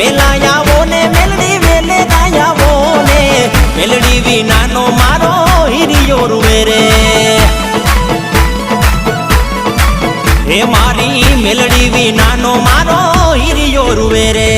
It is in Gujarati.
વેલા આવો ને મેલડી વેલે આવો ને મેલડી વિનાનો મારો હિરિયો રૂવે રે હે મારી મેલડી વિનાનો મારો હિરિયો રૂવે રે